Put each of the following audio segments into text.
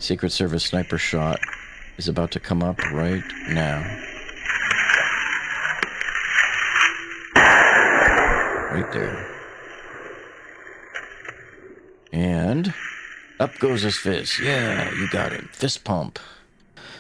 Secret Service sniper shot is about to come up right now. Right there. And up goes his fist. Yeah, you got it. Fist pump.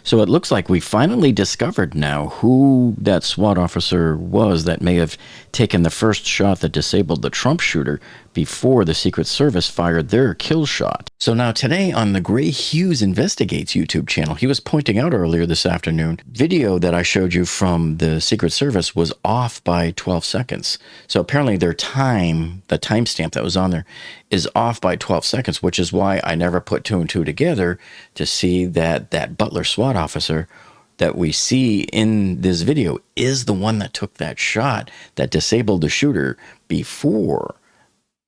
So it looks like we finally discovered now who that SWAT officer was that may have taken the first shot that disabled the Trump shooter before the Secret Service fired their kill shot. So now today on the Gray Hughes Investigates YouTube channel, he was pointing out earlier this afternoon, video that I showed you from the Secret Service was off by 12 seconds. So apparently their time, the timestamp that was on there, is off by 12 seconds, which is why I never put two and two together to see that that Butler SWAT officer that we see in this video is the one that took that shot that disabled the shooter before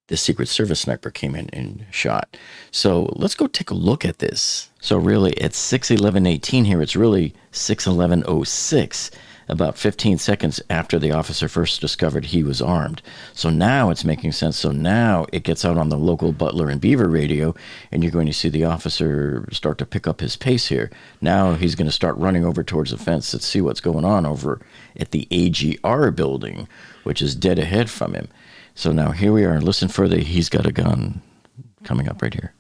the Secret Service sniper came in and shot. So let's go take a look at this. So really it's 6:11:18 here. It's really 6:11:06, about 15 seconds after the officer first discovered he was armed. So now it's making sense. So now it gets out on the local Butler and Beaver radio, and you're going to see the officer start to pick up his pace here. Now he's going to start running over towards the fence to see what's going on over at the AGR building, which is dead ahead from him. So now here we are. Listen for he's got a gun coming up right here.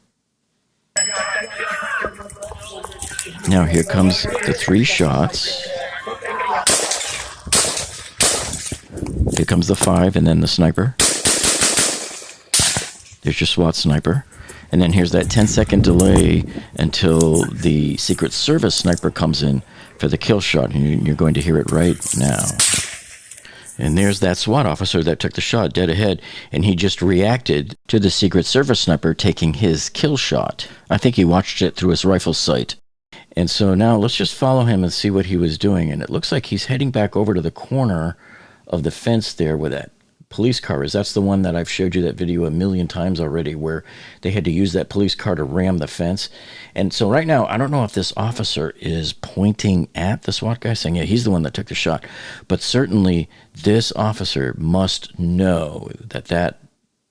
Now here comes the three shots. Here comes the 5 and then the sniper. There's your SWAT sniper. And then here's that 10-second delay until the Secret Service sniper comes in for the kill shot. And you're going to hear it right now. And there's that SWAT officer that took the shot dead ahead, and he just reacted to the Secret Service sniper taking his kill shot. I think he watched it through his rifle sight. And so now let's just follow him and see what he was doing. And it looks like he's heading back over to the corner of the fence there where that police car is. That's the one that I've showed you that video a million times already, where they had to use that police car to ram the fence. And so right now, I don't know if this officer is pointing at the SWAT guy saying, yeah, he's the one that took the shot. But certainly this officer must know that that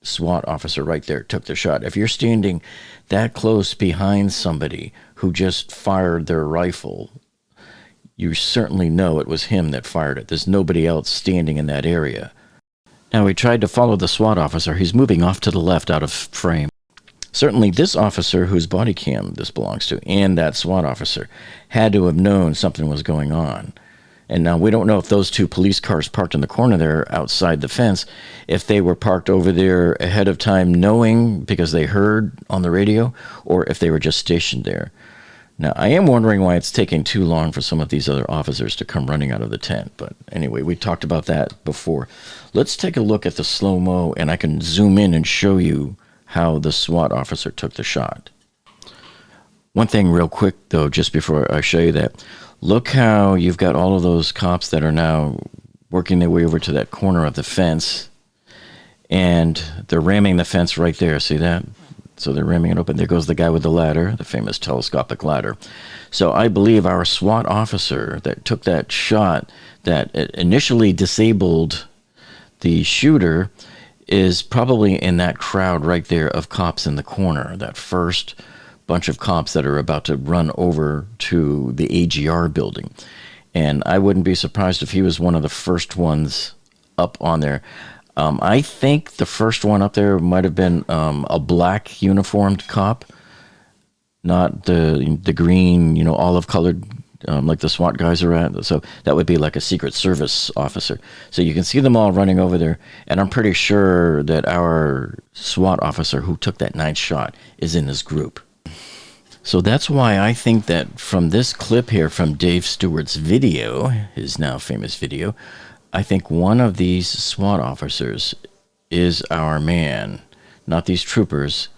SWAT officer right there took the shot. If you're standing that close behind somebody who just fired their rifle, you certainly know it was him that fired it. There's nobody else standing in that area. Now, we tried to follow the SWAT officer. He's moving off to the left out of frame. Certainly, this officer whose body cam this belongs to and that SWAT officer had to have known something was going on. And now we don't know if those two police cars parked in the corner there outside the fence, if they were parked over there ahead of time knowing because they heard on the radio, or if they were just stationed there. Now, I am wondering why it's taking too long for some of these other officers to come running out of the tent. But anyway, we talked about that before. Let's take a look at the slow-mo, and I can zoom in and show you how the SWAT officer took the shot. One thing real quick, though, just before I show you that. Look how you've got all of those cops that are now working their way over to that corner of the fence, and they're ramming the fence right there. See that? So they're ramming it open. There goes the guy with the ladder, the famous telescopic ladder. So I believe our SWAT officer that took that shot that initially disabled the shooter is probably in that crowd right there of cops in the corner, that first bunch of cops that are about to run over to the AGR building. And I wouldn't be surprised if he was one of the first ones up on there. I think the first one up there might have been a black uniformed cop, not the green, olive-colored, like the SWAT guys are at. So that would be like a Secret Service officer. So you can see them all running over there, and I'm pretty sure that our SWAT officer who took that ninth shot is in this group. So that's why I think that from this clip here from Dave Stewart's video, his now famous video, I think one of these SWAT officers is our man, not these troopers,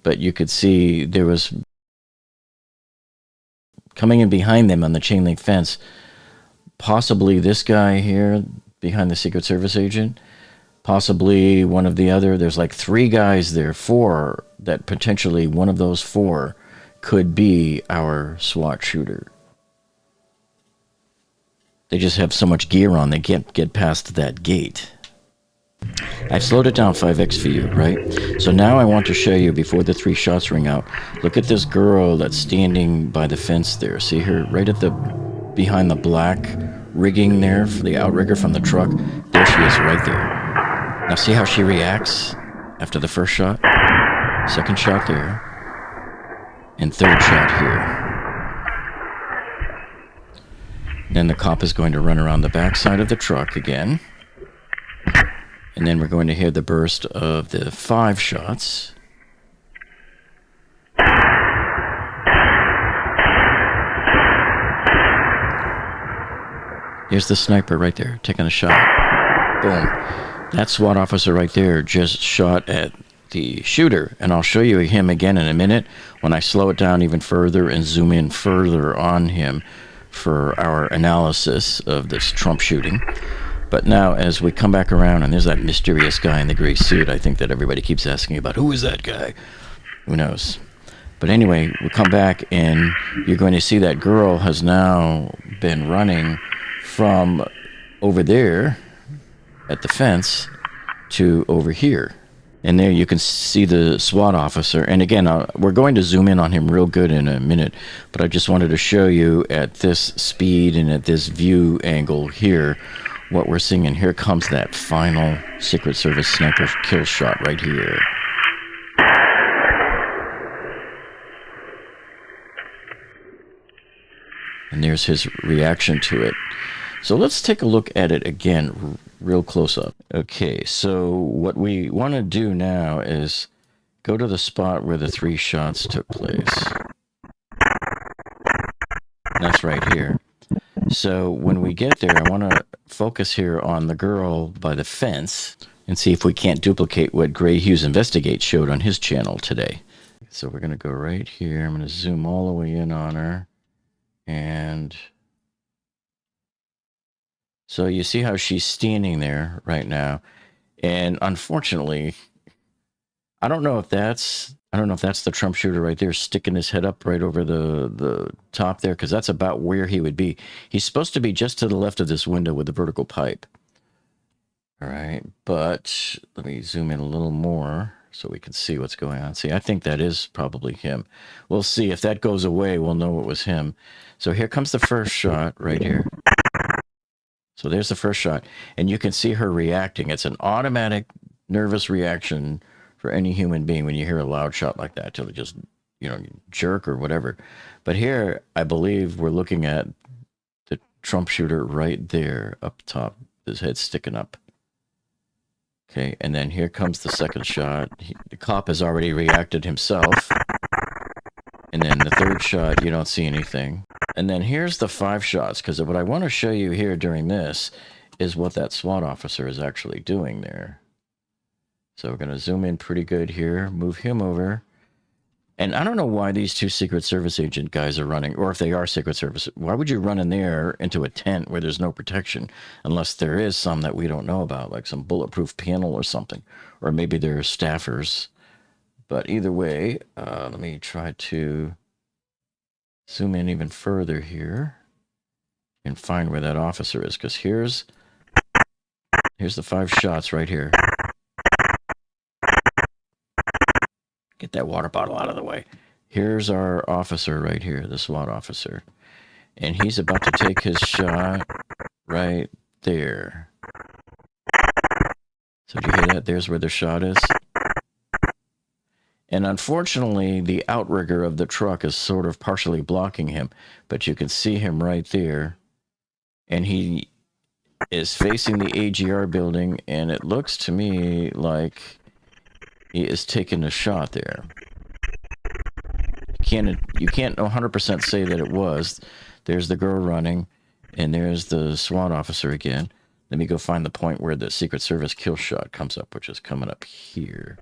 but you could see there was coming in behind them on the chain link fence, possibly this guy here behind the Secret Service agent, possibly one of the other. There's like 3 guys there, 4, that potentially one of those 4 could be our SWAT shooter. They just have so much gear on, they can't get past that gate. I've slowed it down 5x for you, right? So now I want to show you, before the 3 shots ring out, look at this girl that's standing by the fence there. See her right at the behind the black rigging there for the outrigger from the truck? There she is right there. Now see how she reacts after the first shot? Second shot there. And third shot here. Then the cop is going to run around the backside of the truck again. And then we're going to hear the burst of the 5 shots. Here's the sniper right there, taking a shot. Boom. That SWAT officer right there just shot at the shooter. And I'll show you him again in a minute when I slow it down even further and zoom in further on him for our analysis of this Trump shooting. But now, as we come back around, and there's that mysterious guy in the gray suit, I think that everybody keeps asking about, who is that guy? Who knows? But anyway, we come back, and you're going to see that girl has now been running from over there at the fence to over here. And there you can see the SWAT officer. And again, we're going to zoom in on him real good in a minute, but I just wanted to show you at this speed and at this view angle here what we're seeing. And here comes that final Secret Service sniper kill shot right here. And there's his reaction to it. So let's take a look at it again, real close up. Okay, so what we want to do now is go to the spot where the 3 shots took place. That's right here. So when we get there, I want to focus here on the girl by the fence and see if we can't duplicate what Gray Hughes Investigates showed on his channel today. So we're going to go right here. I'm going to zoom all the way in on her. And so you see how she's standing there right now. And unfortunately, I don't know if that's the Trump shooter right there sticking his head up right over the top there, because that's about where he would be. He's supposed to be just to the left of this window with the vertical pipe. All right, but let me zoom in a little more so we can see what's going on. See, I think that is probably him. We'll see. If that goes away, we'll know it was him. So here comes the first shot right here. So there's the first shot, and you can see her reacting. It's an automatic nervous reaction for any human being when you hear a loud shot like that, till it just, jerk or whatever. But here, I believe we're looking at the Trump shooter right there up top, his head sticking up. Okay, and then here comes the second shot. The cop has already reacted himself. And then the third shot, you don't see anything. And then here's the 5 shots, because what I want to show you here during this is what that SWAT officer is actually doing there. So we're going to zoom in pretty good here, move him over. And I don't know why these 2 Secret Service agent guys are running, or if they are Secret Service. Why would you run in there into a tent where there's no protection, unless there is some that we don't know about, like some bulletproof panel or something, or maybe they're staffers. But either way, let me try to zoom in even further here and find where that officer is, because here's the 5 shots right here. Get that water bottle out of the way. Here's our officer right here, the SWAT officer. And he's about to take his shot right there. So do you hear that? There's where the shot is. And unfortunately, the outrigger of the truck is sort of partially blocking him, but you can see him right there. And he is facing the AGR building, and it looks to me like he is taking a shot there. You can't 100% say that it was. There's the girl running, and there's the SWAT officer again. Let me go find the point where the Secret Service kill shot comes up, which is coming up here.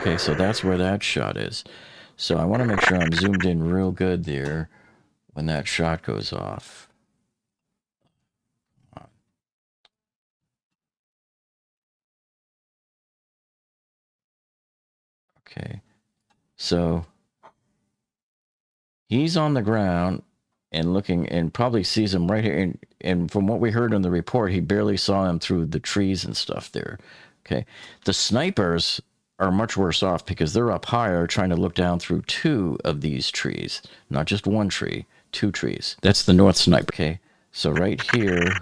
Okay, so that's where that shot is. So I want to make sure I'm zoomed in real good there when that shot goes off. Okay, so he's on the ground, and looking, and probably sees him right here. And from what we heard in the report, he barely saw him through the trees and stuff there. Okay. The snipers are much worse off because they're up higher trying to look down through two of these trees, not just one tree, two trees. That's the north sniper. Okay. So right here,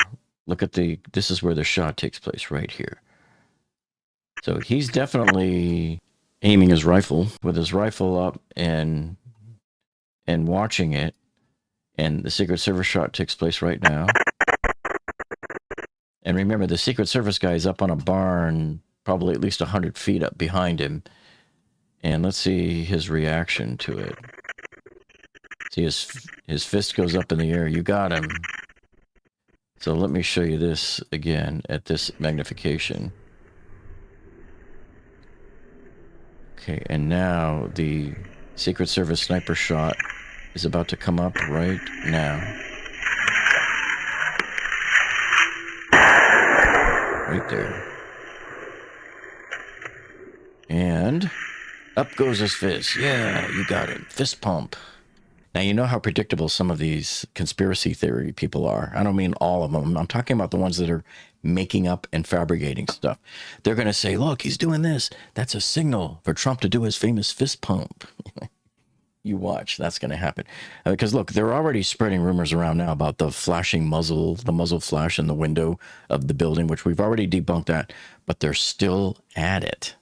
look at this is where the shot takes place, right here. So he's definitely aiming his rifle with his rifle up and watching it. And the Secret Service shot takes place right now. And remember, the Secret Service guy is up on a barn, probably at least 100 feet up behind him. And let's see his reaction to it. See, his fist goes up in the air. You got him. So let me show you this again at this magnification. Okay, and now the Secret Service sniper shot is about to come up right now. Right there. And up goes his fist. Yeah, you got it. Fist pump. Now, you know how predictable some of these conspiracy theory people are. I don't mean all of them. I'm talking about the ones that are making up and fabricating stuff. They're going to say, look, he's doing this. That's a signal for Trump to do his famous fist pump. You watch. That's going to happen. Because, look, they're already spreading rumors around now about the flashing muzzle, the muzzle flash in the window of the building, which we've already debunked that, but they're still at it.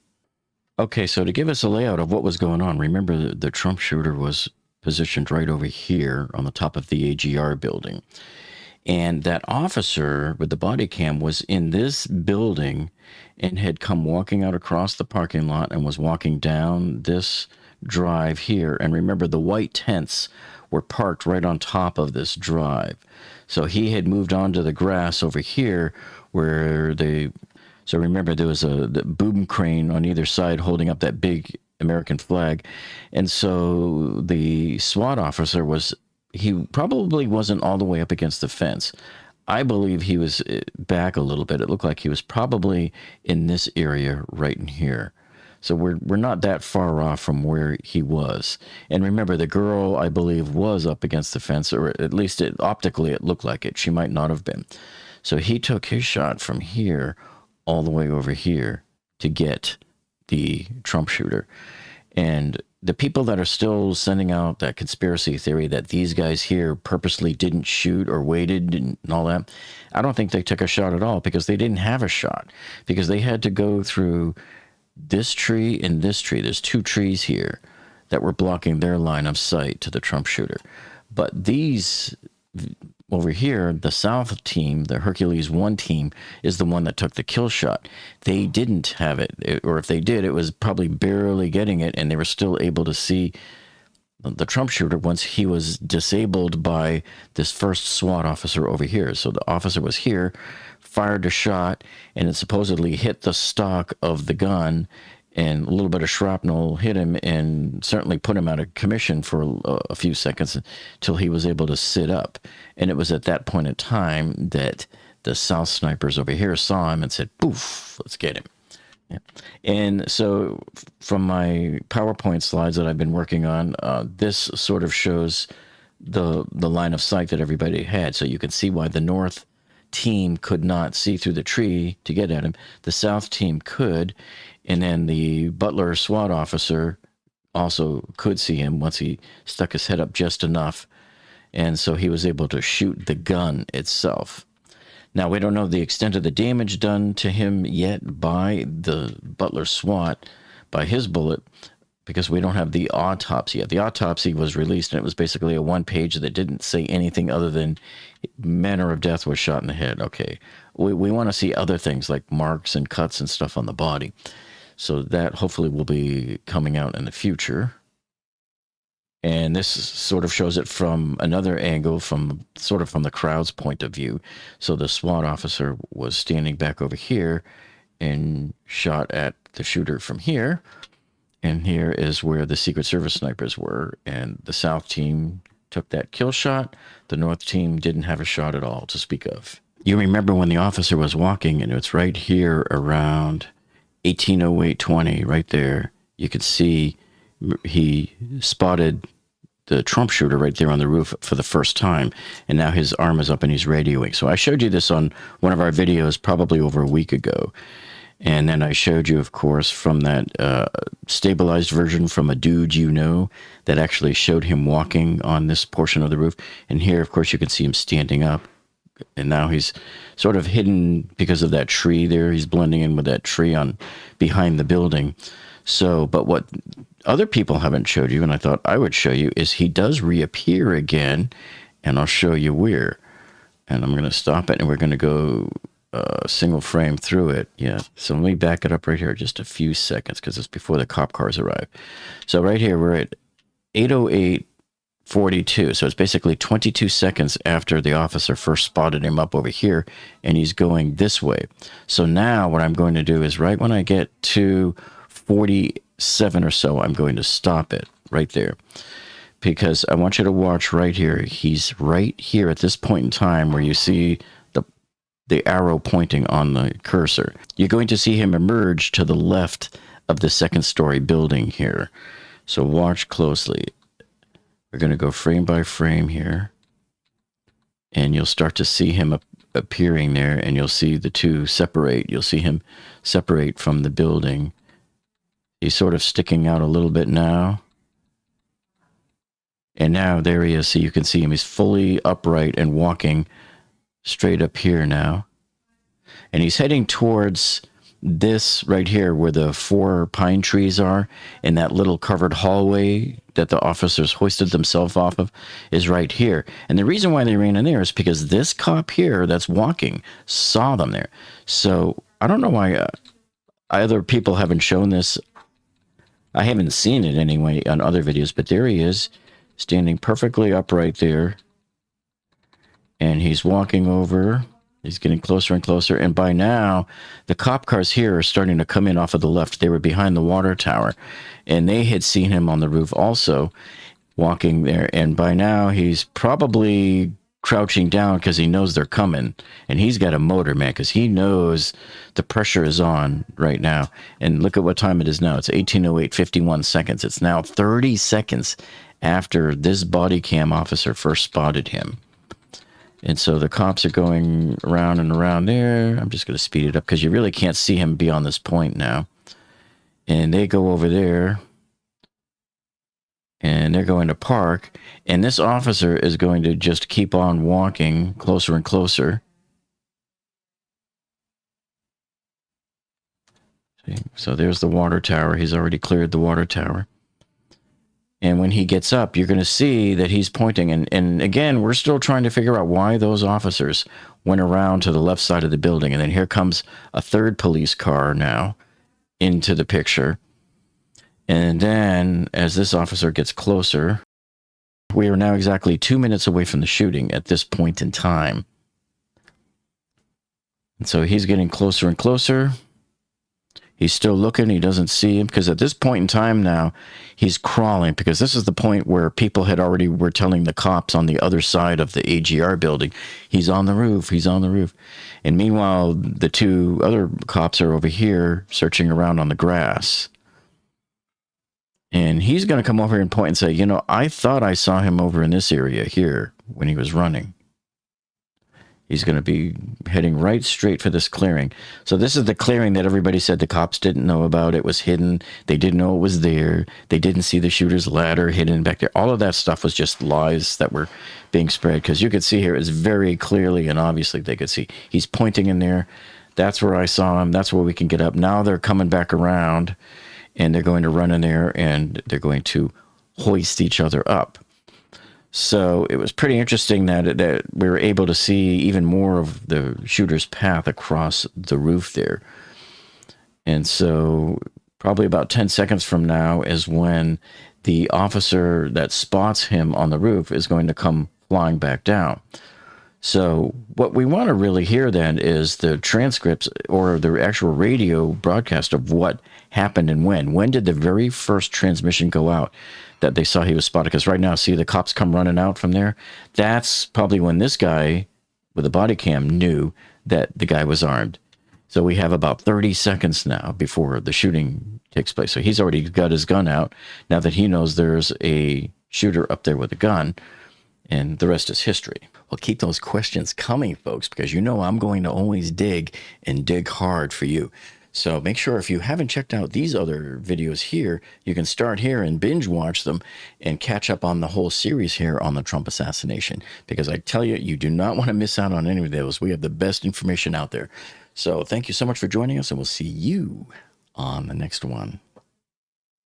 Okay, so to give us a layout of what was going on, remember the Trump shooter was positioned right over here on the top of the AGR building. And that officer with the body cam was in this building and had come walking out across the parking lot and was walking down this drive here. And remember, the white tents were parked right on top of this drive. So he had moved on to the grass over here where so remember, there was the boom crane on either side holding up that big American flag. And so the SWAT officer he probably wasn't all the way up against the fence. I believe he was back a little bit. It looked like he was probably in this area right in here. So we're not that far off from where he was. And remember, the girl, I believe, was up against the fence, or at least optically it looked like it. She might not have been. So he took his shot from here all the way over here to get the Trump shooter. And the people that are still sending out that conspiracy theory that these guys here purposely didn't shoot or waited and all that, I don't think they took a shot at all, because they didn't have a shot, because they had to go through this tree and this tree. There's two trees here that were blocking their line of sight to the Trump shooter. But these over here, the South team, the Hercules 1 team, is the one that took the kill shot. They didn't have it, or if they did, it was probably barely getting it, and they were still able to see the Trump shooter once he was disabled by this first SWAT officer over here. So the officer was here, fired a shot, and it supposedly hit the stock of the gun, and a little bit of shrapnel hit him and certainly put him out of commission for a few seconds until he was able to sit up. And it was at that point in time that the South snipers over here saw him and said, poof, let's get him. Yeah. And so from my PowerPoint slides that I've been working on, this sort of shows the line of sight that everybody had. So you can see why the North team could not see through the tree to get at him. The South team could. And then the Butler SWAT officer also could see him once he stuck his head up just enough. And so he was able to shoot the gun itself. Now, we don't know the extent of the damage done to him yet by the Butler SWAT, by his bullet, because we don't have the autopsy yet. The autopsy was released, and it was basically a one-page that didn't say anything other than manner of death was shot in the head. Okay, we want to see other things like marks and cuts and stuff on the body. So that hopefully will be coming out in the future. And this sort of shows it from another angle, from the crowd's point of view. So the SWAT officer was standing back over here and shot at the shooter from here. And here is where the Secret Service snipers were. And the South team took that kill shot. The North team didn't have a shot at all to speak of. You remember when the officer was walking, and it's right here around 1808-20, right there. You could see he spotted the Trump shooter right there on the roof for the first time. And now his arm is up and he's radioing. So I showed you this on one of our videos probably over a week ago. And then I showed you, of course, from that stabilized version from a dude you know that actually showed him walking on this portion of the roof. And here, of course, you can see him standing up. And now he's sort of hidden because of that tree there. He's blending in with that tree on behind the building. So, but what other people haven't showed you, and I thought I would show you, is he does reappear again. And I'll show you where. And I'm going to stop it, and we're going to go single frame through it. Yeah. So let me back it up right here just a few seconds because it's before the cop cars arrive. So right here, we're at 8:08:42. So it's basically 22 seconds after the officer first spotted him up over here, and he's going this way. So now what I'm going to do is right when I get to 47 or so, I'm going to stop it right there. Because I want you to watch right here. He's right here at this point in time where you see the arrow pointing on the cursor. You're going to see him emerge to the left of the second story building here. So watch closely. We're going to go frame by frame here. And you'll start to see him appearing there, and you'll see the two separate. You'll see him separate from the building. He's sort of sticking out a little bit now. And now there he is. So you can see him. He's fully upright and walking straight up here now. And he's heading towards this right here where the 4 pine trees are, and that little covered hallway that the officers hoisted themselves off of is right here. And the reason why they ran in there is because this cop here that's walking saw them there. So I don't know why other people haven't shown this. I haven't seen it anyway on other videos, but there he is, standing perfectly upright there. And he's walking over. He's getting closer and closer. And by now, the cop cars here are starting to come in off of the left. They were behind the water tower. And they had seen him on the roof also walking there. And by now, he's probably crouching down because he knows they're coming. And he's got a motor, man, because he knows the pressure is on right now. And look at what time it is now. It's 18:08:51 seconds. It's now 30 seconds after this body cam officer first spotted him. And so the cops are going around and around there. I'm just going to speed it up because you really can't see him beyond this point now. And they go over there. And they're going to park. And this officer is going to just keep on walking closer and closer. See? So there's the water tower. He's already cleared the water tower. And when he gets up, you're going to see that he's pointing. And again, we're still trying to figure out why those officers went around to the left side of the building. And then here comes a third police car now into the picture. And then as this officer gets closer, we are now exactly 2 minutes away from the shooting at this point in time. And so he's getting closer and closer. He's still looking. He doesn't see him because at this point in time now, he's crawling because this is the point where people had already were telling the cops on the other side of the AGR building, he's on the roof, he's on the roof. And meanwhile, the 2 other cops are over here searching around on the grass. And he's going to come over here and point and say, you know, I thought I saw him over in this area here when he was running. He's going to be heading right straight for this clearing. So this is the clearing that everybody said the cops didn't know about. It was hidden. They didn't know it was there. They didn't see the shooter's ladder hidden back there. All of that stuff was just lies that were being spread because you could see here is very clearly and obviously they could see he's pointing in there. That's where I saw him. That's where we can get up. Now they're coming back around and they're going to run in there and they're going to hoist each other up. So it was pretty interesting that we were able to see even more of the shooter's path across the roof there. And so probably about 10 seconds from now is when the officer that spots him on the roof is going to come flying back down. So what we want to really hear then is the transcripts or the actual radio broadcast of what happened and when. When did the very first transmission go out that they saw he was spotted? Because right now, see the cops come running out from there? That's probably when this guy with a body cam knew that the guy was armed. So we have about 30 seconds now before the shooting takes place. So he's already got his gun out now that he knows there's a shooter up there with a gun, and the rest is history. Well, keep those questions coming, folks, because you know I'm going to always dig and dig hard for you. So make sure if you haven't checked out these other videos here, you can start here and binge watch them and catch up on the whole series here on the Trump assassination. Because I tell you, you do not want to miss out on any of those. We have the best information out there. So thank you so much for joining us, and we'll see you on the next one.